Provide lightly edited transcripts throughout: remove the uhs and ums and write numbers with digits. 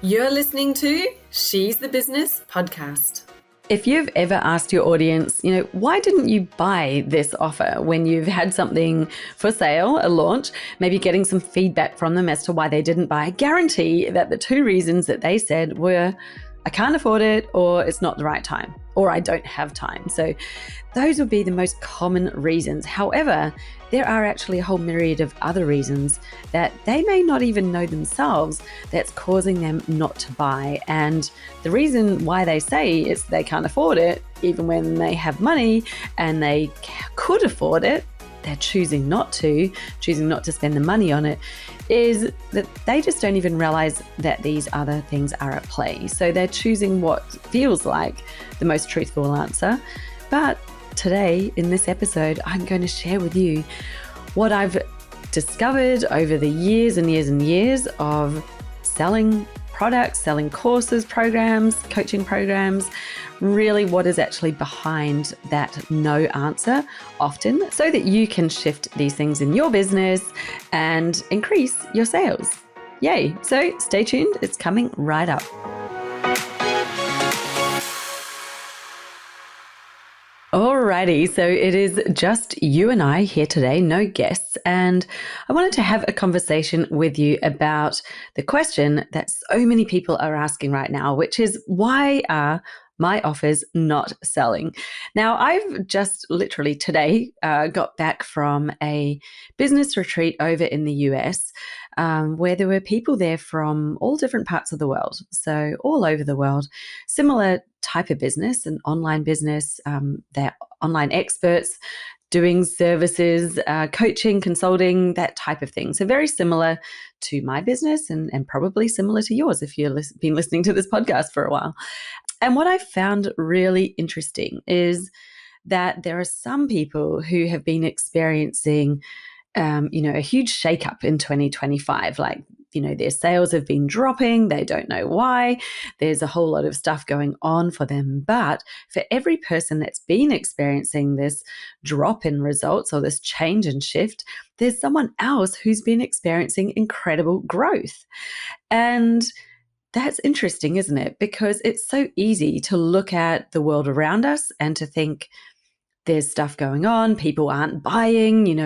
You're listening to She's the Business podcast. If you've ever asked your audience, why didn't you buy this offer when you've had something for sale, a launch, maybe getting some feedback from them as to why they didn't buy, I guarantee that the two reasons that they said were, I can't afford it, or it's not the right time, or I don't have time. So those would be the most common reasons. However, there are actually a whole myriad of other reasons that they may not even know themselves that's causing them not to buy. And the reason why they say it's they can't afford it, even when they have money and they could afford it, they're choosing not to spend the money on it, is that they just don't even realize that these other things are at play. So they're choosing what feels like the most truthful answer. But today, in this episode, I'm going to share with you what I've discovered over the years and years and years of selling products, selling courses, programs, coaching programs, really what is actually behind that no answer often, so that you can shift these things in your business and increase your sales. Yay. So stay tuned. It's coming right up. Alrighty, so it is just you and I here today, no guests, and I wanted to have a conversation with you about the question that so many people are asking right now, which is, why are my offers not selling? Now, I've just literally today got back from a business retreat over in the US where there were people there from all different parts of the world. So all over the world, similar type of business, an online business. They're online experts doing services, coaching, consulting, that type of thing. So very similar to my business and probably similar to yours if you've been listening to this podcast for a while. And what I found really interesting is that there are some people who have been experiencing, a huge shakeup in 2025. Like, their sales have been dropping. They don't know why. There's a whole lot of stuff going on for them. But for every person that's been experiencing this drop in results or this change and shift, there's someone else who's been experiencing incredible growth. And that's interesting, isn't it? Because it's so easy to look at the world around us and to think there's stuff going on, people aren't buying,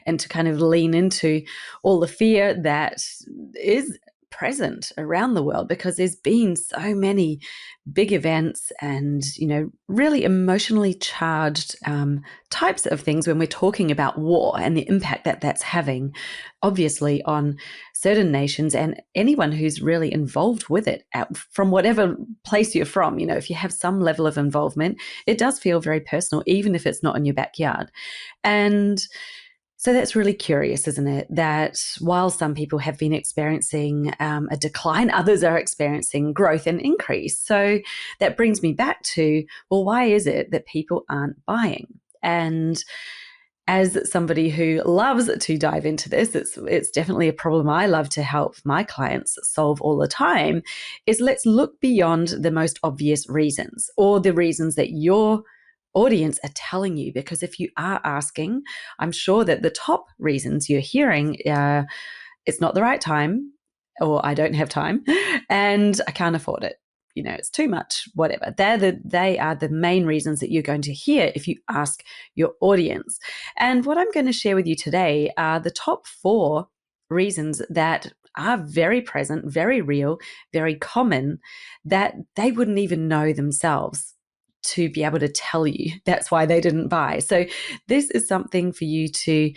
and to kind of lean into all the fear that is present around the world, because there's been so many big events and, really emotionally charged types of things when we're talking about war and the impact that that's having, obviously, on certain nations and anyone who's really involved with it from whatever place you're from. If you have some level of involvement, it does feel very personal, even if it's not in your backyard. And so that's really curious, isn't it? That while some people have been experiencing a decline, others are experiencing growth and increase. So that brings me back to, well, why is it that people aren't buying? And as somebody who loves to dive into this, it's definitely a problem I love to help my clients solve all the time, is let's look beyond the most obvious reasons, or the reasons that your audience are telling you. Because if you are asking, I'm sure that the top reasons you're hearing are, it's not the right time, or I don't have time, and I can't afford it. It's too much, whatever. They are the main reasons that you're going to hear if you ask your audience. And what I'm going to share with you today are the top 4 reasons that are very present, very real, very common, that they wouldn't even know themselves to be able to tell you that's why they didn't buy. So this is something for you to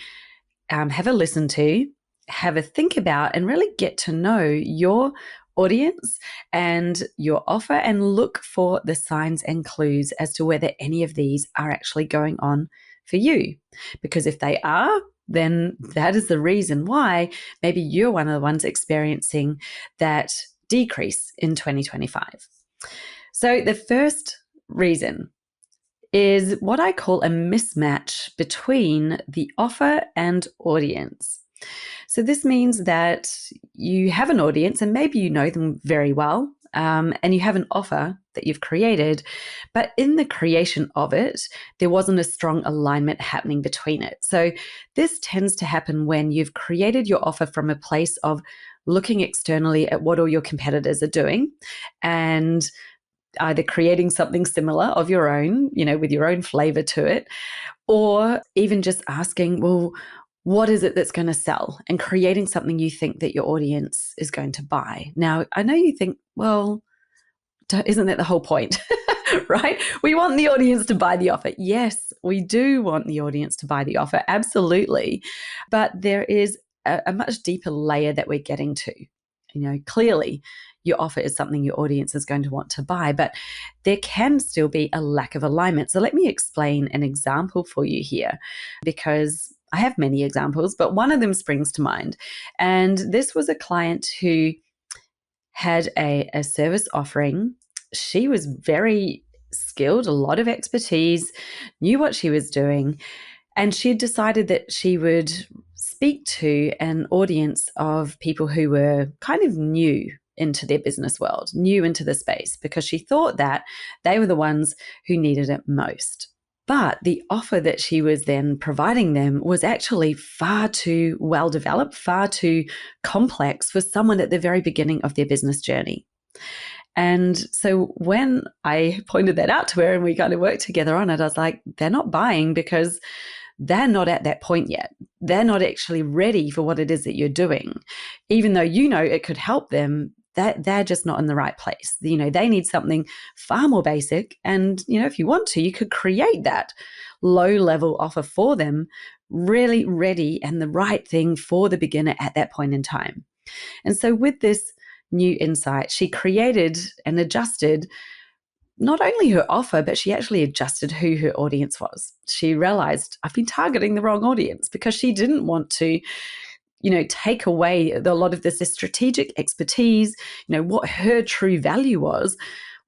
have a listen to, have a think about, and really get to know your audience and your offer, and look for the signs and clues as to whether any of these are actually going on for you. Because if they are, then that is the reason why maybe you're one of the ones experiencing that decrease in 2025. So the first reason is what I call a mismatch between the offer and audience. So this means that you have an audience and maybe you know them very well, and you have an offer that you've created, but in the creation of it, there wasn't a strong alignment happening between it. So this tends to happen when you've created your offer from a place of looking externally at what all your competitors are doing and either creating something similar of your own, with your own flavor to it, or even just asking, well, what is it that's going to sell, and creating something you think that your audience is going to buy. Now, I know you think, well, isn't that the whole point? Right? We want the audience to buy the offer. Yes, we do want the audience to buy the offer. Absolutely. But there is a much deeper layer that we're getting to. Clearly your offer is something your audience is going to want to buy, but there can still be a lack of alignment. So let me explain an example for you here, because I have many examples, but one of them springs to mind. And this was a client who had a service offering. She was very skilled, a lot of expertise, knew what she was doing, and she had decided that she would speak to an audience of people who were kind of new into their business world, new into the space, because she thought that they were the ones who needed it most. But the offer that she was then providing them was actually far too well developed, far too complex for someone at the very beginning of their business journey. And so when I pointed that out to her and we kind of worked together on it, I was like, they're not buying because they're not at that point yet. They're not actually ready for what it is that you're doing. Even though it could help them, they're just not in the right place. They need something far more basic. And, if you want to, you could create that low-level offer for them, really ready and the right thing for the beginner at that point in time. And so with this new insight, she created and adjusted not only her offer, but she actually adjusted who her audience was. She realized, I've been targeting the wrong audience, because she didn't want to take away a lot of this strategic expertise. What her true value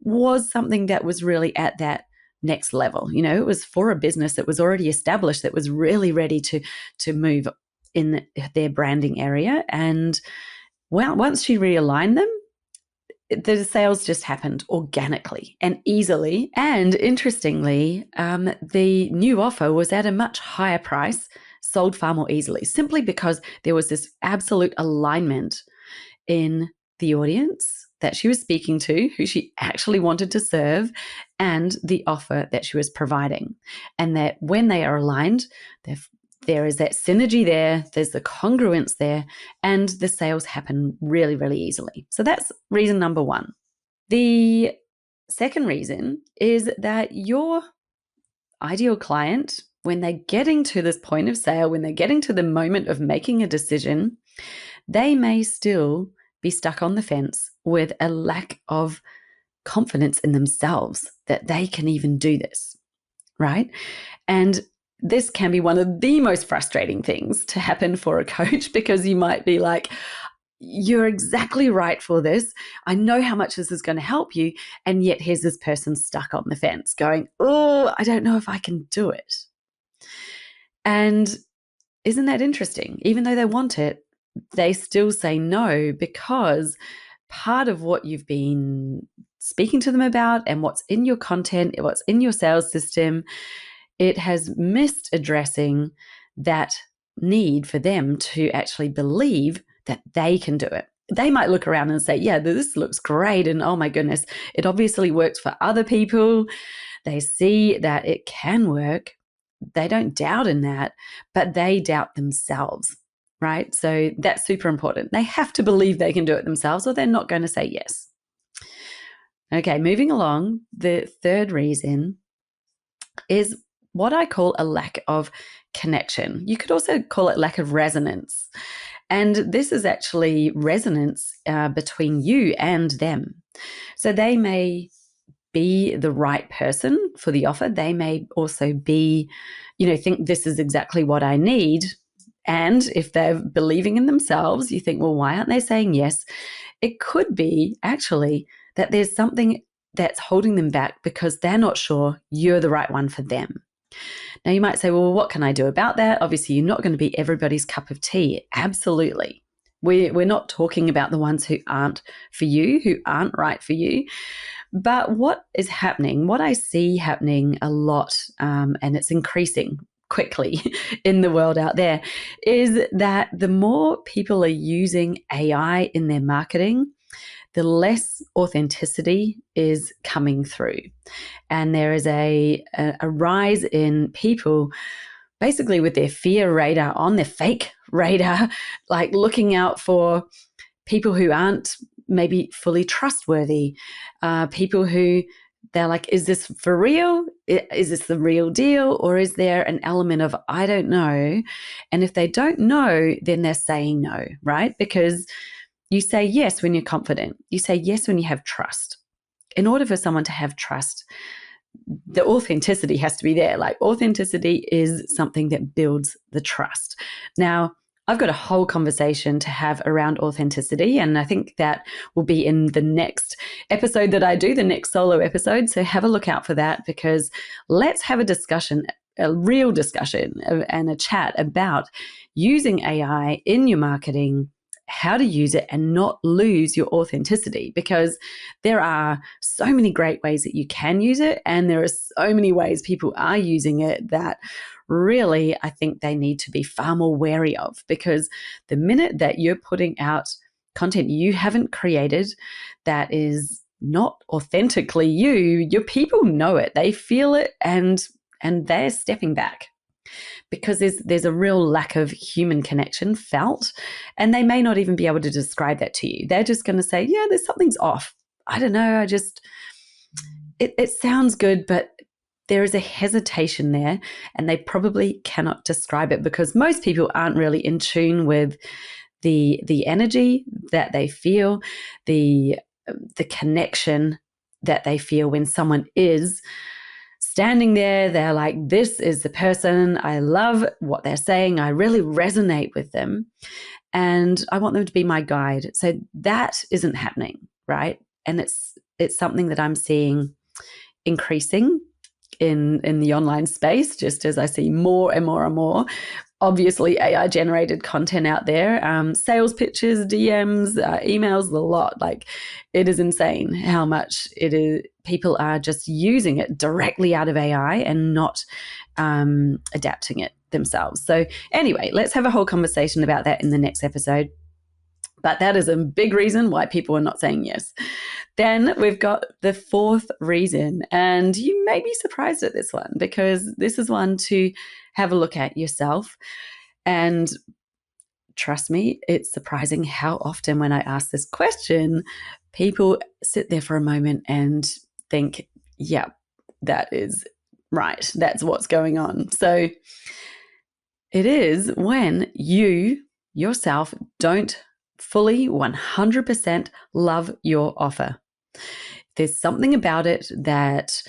was something that was really at that next level. It was for a business that was already established, that was really ready to move in their branding area. And well, once she realigned them, the sales just happened organically and easily. And interestingly, the new offer was at a much higher price, sold far more easily, simply because there was this absolute alignment in the audience that she was speaking to, who she actually wanted to serve, and the offer that she was providing. And that when they are aligned, there is that synergy there, there's the congruence there, and the sales happen really, really easily. So that's reason number one. The second reason is that your ideal client, when they're getting to this point of sale, when they're getting to the moment of making a decision, they may still be stuck on the fence with a lack of confidence in themselves that they can even do this, right? And this can be one of the most frustrating things to happen for a coach, because you might be like, you're exactly right for this. I know how much this is going to help you. And yet here's this person stuck on the fence going, oh, I don't know if I can do it. And isn't that interesting? Even though they want it, they still say no, because part of what you've been speaking to them about and what's in your content, what's in your sales system, it has missed addressing that need for them to actually believe that they can do it. They might look around and say, yeah, this looks great. And oh my goodness, it obviously works for other people. They see that it can work. They don't doubt in that, but they doubt themselves, right? So that's super important. They have to believe they can do it themselves, or they're not going to say yes. Okay, moving along, the third reason is what I call a lack of connection. You could also call it lack of resonance. And this is actually resonance between you and them. So they may be the right person for the offer. They may also be, think this is exactly what I need. And if they're believing in themselves, you think, well, why aren't they saying yes? It could be actually that there's something that's holding them back because they're not sure you're the right one for them. Now, you might say, well, what can I do about that? Obviously, you're not going to be everybody's cup of tea. Absolutely. We're not talking about the ones who aren't for you, who aren't right for you. But what is happening, what I see happening a lot, and it's increasing quickly in the world out there, is that the more people are using AI in their marketing, the less authenticity is coming through. And there is a rise in people basically with their fear radar on, their fake radar, like looking out for people who aren't maybe fully trustworthy, people who they're like, is this for real? Is this the real deal? Or is there an element of, I don't know? And if they don't know, then they're saying no, right? Because you say yes when you're confident. You say yes when you have trust. In order for someone to have trust, the authenticity has to be there. Like, authenticity is something that builds the trust. Now, I've got a whole conversation to have around authenticity, and I think that will be in the next episode that I do, the next solo episode. So have a look out for that, because let's have a discussion, a real discussion and a chat about using AI in your marketing, how to use it and not lose your authenticity, because there are so many great ways that you can use it, and there are so many ways people are using it that really I think they need to be far more wary of, because the minute that you're putting out content you haven't created that is not authentically you, your people know it, they feel it, and they're stepping back, because there's a real lack of human connection felt, and they may not even be able to describe that to you. They're just going to say, yeah, there's something's off. I don't know. It sounds good, but there is a hesitation there, and they probably cannot describe it, because most people aren't really in tune with the energy that they feel, the connection that they feel when someone is standing there. They're like, this is the person, I love what they're saying, I really resonate with them, and I want them to be my guide. So that isn't happening, right? And it's something that I'm seeing increasing in the online space, just as I see more and more and more, obviously, AI generated content out there, sales pitches, DMs, emails, the lot. Like, it is insane how much it is. People are just using it directly out of AI and not adapting it themselves. So anyway, let's have a whole conversation about that in the next episode. But that is a big reason why people are not saying yes. Then we've got the fourth reason, and you may be surprised at this one, because this is one to have a look at yourself. And trust me, it's surprising how often when I ask this question, people sit there for a moment and think, yeah, that is right. That's what's going on. So it is when you yourself don't fully 100% love your offer. There's something about it that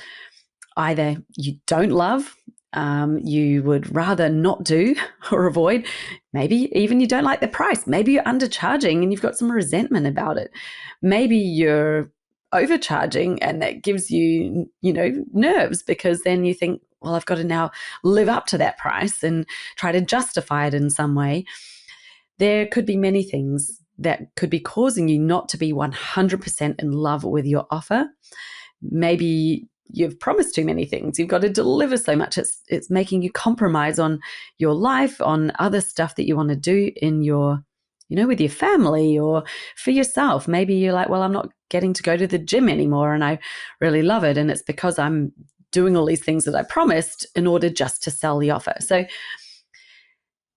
either you don't love, you would rather not do or avoid. Maybe even you don't like the price. Maybe you're undercharging and you've got some resentment about it. Maybe you're overcharging and that gives you, nerves, because then you think, well, I've got to now live up to that price and try to justify it in some way. There could be many things that could be causing you not to be 100% in love with your offer. Maybe you've promised too many things. You've got to deliver so much. It's making you compromise on your life, on other stuff that you want to do in your, with your family or for yourself. Maybe you're like, well, I'm not getting to go to the gym anymore and I really love it. And it's because I'm doing all these things that I promised in order just to sell the offer. So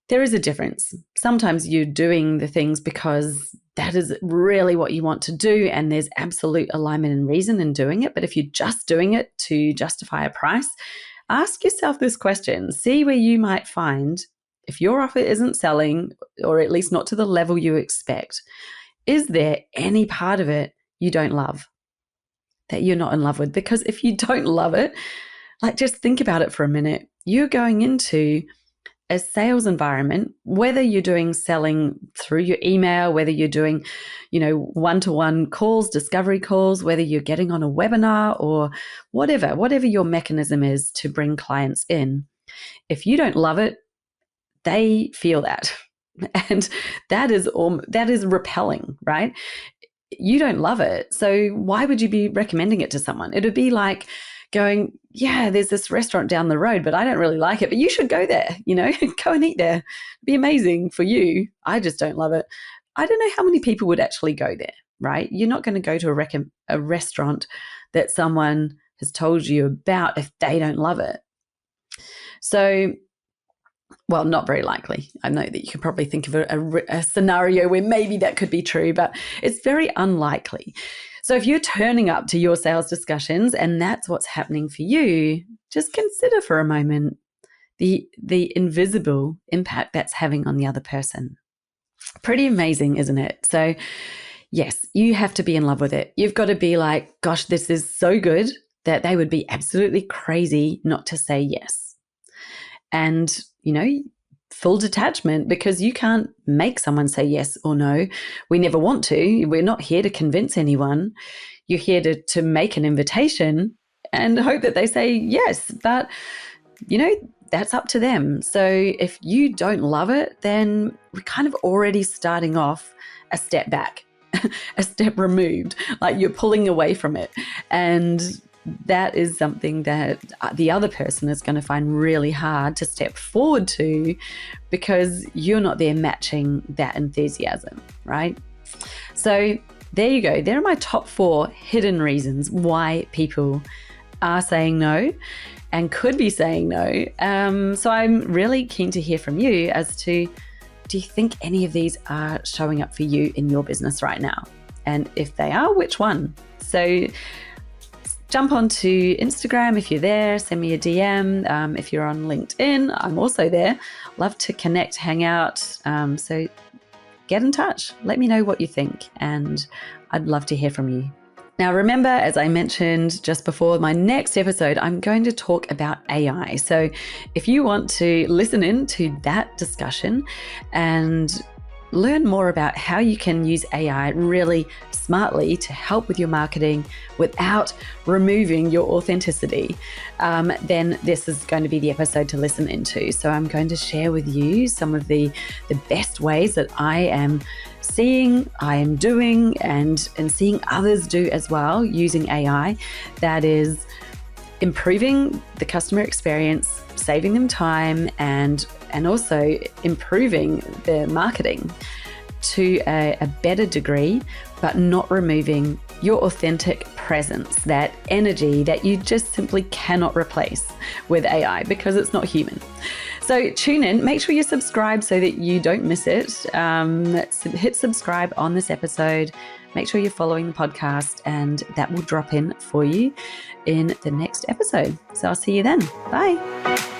there is a difference. Sometimes you're doing the things because that is really what you want to do, and there's absolute alignment and reason in doing it. But if you're just doing it to justify a price, ask yourself this question. See where you might find, if your offer isn't selling, or at least not to the level you expect, is there any part of it you don't love, that you're not in love with? Because if you don't love it, like, just think about it for a minute. You're going into a sales environment, whether you're doing selling through your email, whether you're doing, one-to-one calls, discovery calls, whether you're getting on a webinar or whatever your mechanism is to bring clients in. If you don't love it, they feel that. And that is repelling, right? You don't love it. So why would you be recommending it to someone? It would be like going, yeah, there's this restaurant down the road, but I don't really like it, but you should go there, go and eat there. It'd be amazing for you. I just don't love it. I don't know how many people would actually go there, right? You're not going to go to a restaurant that someone has told you about if they don't love it. So, well, not very likely. I know that you could probably think of a scenario where maybe that could be true, but it's very unlikely. So if you're turning up to your sales discussions and that's what's happening for you, just consider for a moment the invisible impact that's having on the other person. Pretty amazing, isn't it? So yes, you have to be in love with it. You've got to be like, gosh, this is so good that they would be absolutely crazy not to say yes. And, full detachment, because you can't make someone say yes or no. We never want to. We're not here to convince anyone. You're here to make an invitation and hope that they say yes. But, that's up to them. So if you don't love it, then we're kind of already starting off a step back, a step removed, like you're pulling away from it. And that is something that the other person is going to find really hard to step forward to, because you're not there matching that enthusiasm, right? So there you go. There are my top 4 hidden reasons why people are saying no and could be saying no. So I'm really keen to hear from you as to, do you think any of these are showing up for you in your business right now? And if they are, which one? So jump onto Instagram if you're there, send me a DM. If you're on LinkedIn, I'm also there. Love to connect, hang out. So get in touch. Let me know what you think, and I'd love to hear from you. Now, remember, as I mentioned just before, my next episode, I'm going to talk about AI. So if you want to listen in to that discussion and learn more about how you can use AI really smartly to help with your marketing without removing your authenticity, then this is going to be the episode to listen into. So I'm going to share with you some of the best ways that I am doing, and seeing others do as well using AI that is improving the customer experience, saving them time, and also improving their marketing to a better degree, but not removing your authentic presence, that energy that you just simply cannot replace with AI because it's not human. So tune in, make sure you subscribe so that you don't miss it. Hit subscribe on this episode. Make sure you're following the podcast, and that will drop in for you in the next episode. So I'll see you then. Bye.